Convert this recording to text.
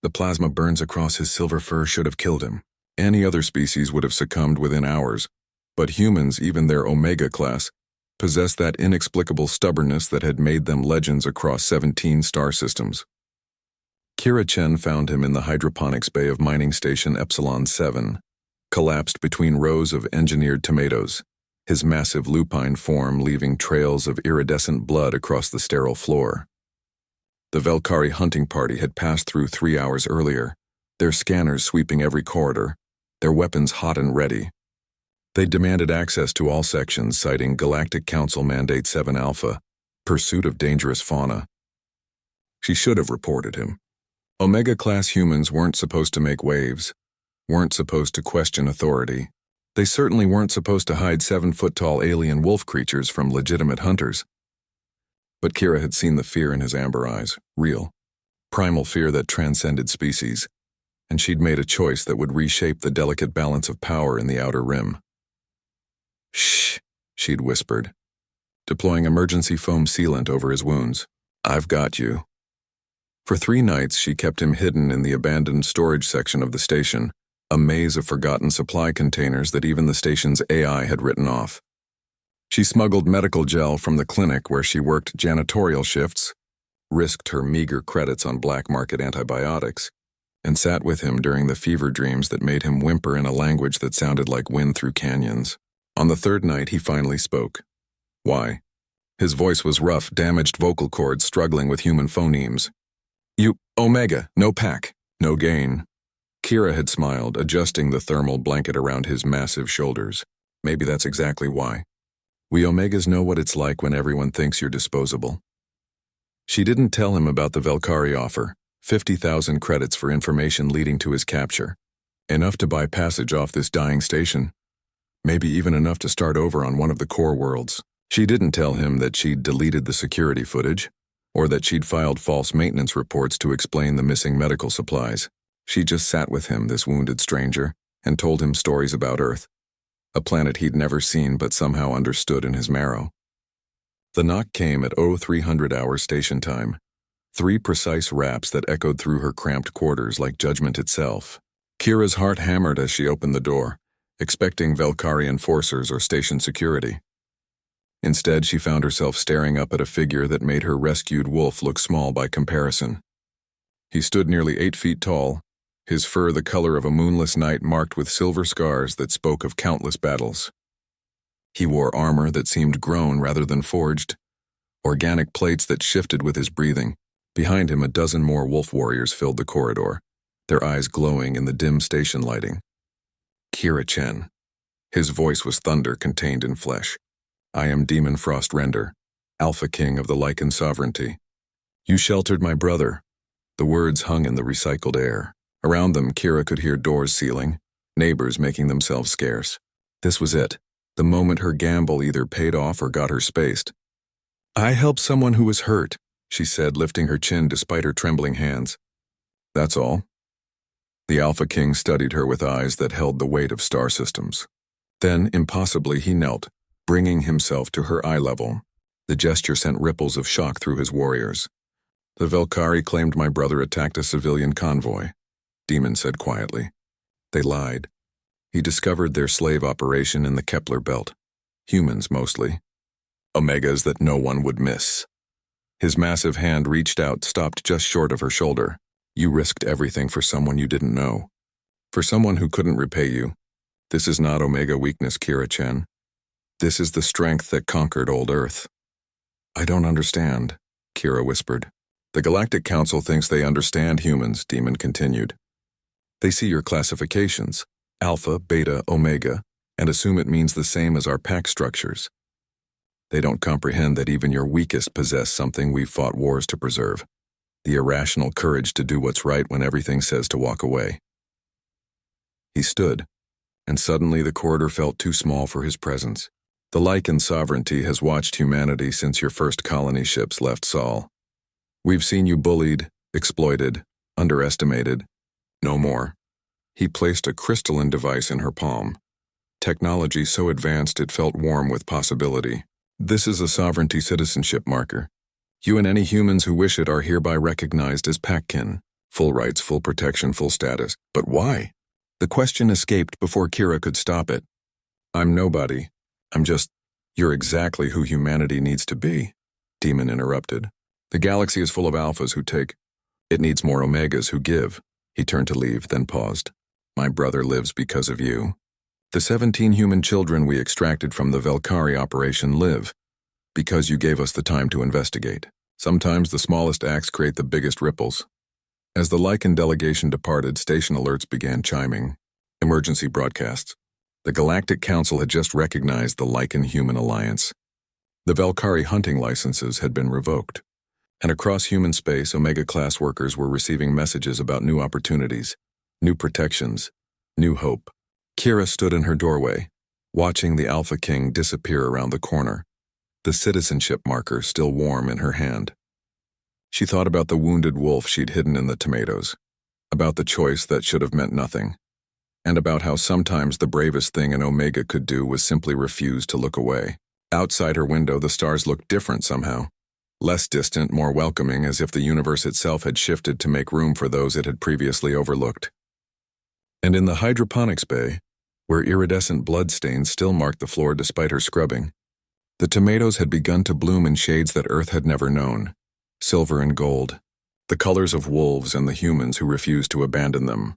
The plasma burns across his silver fur should have killed him. Any other species would have succumbed within hours, but humans, even their Omega class, possessed that inexplicable stubbornness that had made them legends across 17 star systems. Kira Chen found him in the hydroponics bay of mining station Epsilon 7, collapsed between rows of engineered tomatoes, his massive lupine form leaving trails of iridescent blood across the sterile floor. The Velkari hunting party had passed through 3 hours earlier, their scanners sweeping every corridor, their weapons hot and ready. They demanded access to all sections, citing Galactic Council Mandate 7 Alpha, pursuit of dangerous fauna. She should have reported him. Omega-class humans weren't supposed to make waves, weren't supposed to question authority. They certainly weren't supposed to hide 7-foot-tall alien wolf creatures from legitimate hunters. But Kira had seen the fear in his amber eyes, real, primal fear that transcended species, and she'd made a choice that would reshape the delicate balance of power in the outer rim. "Shh," she'd whispered, deploying emergency foam sealant over his wounds. "I've got you." For 3 nights, she kept him hidden in the abandoned storage section of the station, a maze of forgotten supply containers that even the station's AI had written off. She smuggled medical gel from the clinic where she worked janitorial shifts, risked her meager credits on black market antibiotics, and sat with him during the fever dreams that made him whimper in a language that sounded like wind through canyons. On the 3rd night, he finally spoke. Why? His voice was rough, damaged vocal cords struggling with human phonemes. "You, Omega, no pack, no gain." Kira had smiled, adjusting the thermal blanket around his massive shoulders. Maybe that's exactly why. We Omegas know what it's like when everyone thinks you're disposable. She didn't tell him about the Velkari offer, 50,000 credits for information leading to his capture. Enough to buy passage off this dying station. Maybe even enough to start over on one of the core worlds. She didn't tell him that she'd deleted the security footage, or that she'd filed false maintenance reports to explain the missing medical supplies. She just sat with him, this wounded stranger, and told him stories about Earth, a planet he'd never seen but somehow understood in his marrow. The knock came at 0300-hour station time, 3 precise raps that echoed through her cramped quarters like judgment itself. Kira's heart hammered as she opened the door, expecting Velkari enforcers or station security. Instead, she found herself staring up at a figure that made her rescued wolf look small by comparison. He stood nearly 8 feet tall, his fur the color of a moonless night marked with silver scars that spoke of countless battles. He wore armor that seemed grown rather than forged, organic plates that shifted with his breathing. Behind him, a dozen more wolf warriors filled the corridor, their eyes glowing in the dim station lighting. Kira Chen. His voice was thunder contained in flesh. "I am Demon Frost Render, Alpha King of the Lycan Sovereignty. You sheltered my brother." The words hung in the recycled air. Around them, Kira could hear doors sealing, neighbors making themselves scarce. This was it, the moment her gamble either paid off or got her spaced. "I helped someone who was hurt," she said, lifting her chin despite her trembling hands. "That's all?" The Alpha King studied her with eyes that held the weight of star systems. Then, impossibly, he knelt, bringing himself to her eye level. The gesture sent ripples of shock through his warriors. "The Velkari claimed my brother attacked a civilian convoy," Demon said quietly. "They lied. He discovered their slave operation in the Kepler belt. Humans, mostly. Omegas that no one would miss." His massive hand reached out, stopped just short of her shoulder. "You risked everything for someone you didn't know. For someone who couldn't repay you. This is not Omega weakness, Kira Chen. This is the strength that conquered old Earth." "I don't understand," Kira whispered. "The Galactic Council thinks they understand humans," Demon continued. "They see your classifications, Alpha, Beta, Omega, and assume it means the same as our pack structures. They don't comprehend that even your weakest possess something we've fought wars to preserve. The irrational courage to do what's right when everything says to walk away." He stood, and suddenly the corridor felt too small for his presence. "The Lycan Sovereignty has watched humanity since your first colony ships left Sol. We've seen you bullied, exploited, underestimated. No more." He placed a crystalline device in her palm. Technology so advanced it felt warm with possibility. "This is a sovereignty citizenship marker. You and any humans who wish it are hereby recognized as packkin. Full rights, full protection, full status. But why? The question escaped before Kira could stop it. I'm nobody. I'm just, you're exactly who humanity needs to be, Demon interrupted. The galaxy is full of alphas who take. It needs more omegas who give. He turned to leave, then paused. My brother lives because of you. The 17 human children we extracted from the Velkari operation live because you gave us the time to investigate. Sometimes the smallest acts create the biggest ripples. As the Lycan delegation departed, station alerts began chiming. Emergency broadcasts. The Galactic Council had just recognized the Lycan-Human Alliance. The Velkari hunting licenses had been revoked. And across human space, Omega-class workers were receiving messages about new opportunities, new protections, new hope. Kira stood in her doorway, watching the Alpha King disappear around the corner, the citizenship marker still warm in her hand. She thought about the wounded wolf she'd hidden in the tomatoes, about the choice that should have meant nothing, and about how sometimes the bravest thing an Omega could do was simply refuse to look away. Outside her window, the stars looked different somehow. Less distant, more welcoming, as if the universe itself had shifted to make room for those it had previously overlooked. And in the hydroponics bay, where iridescent bloodstains still marked the floor despite her scrubbing, the tomatoes had begun to bloom in shades that Earth had never known, silver and gold, the colors of wolves and the humans who refused to abandon them.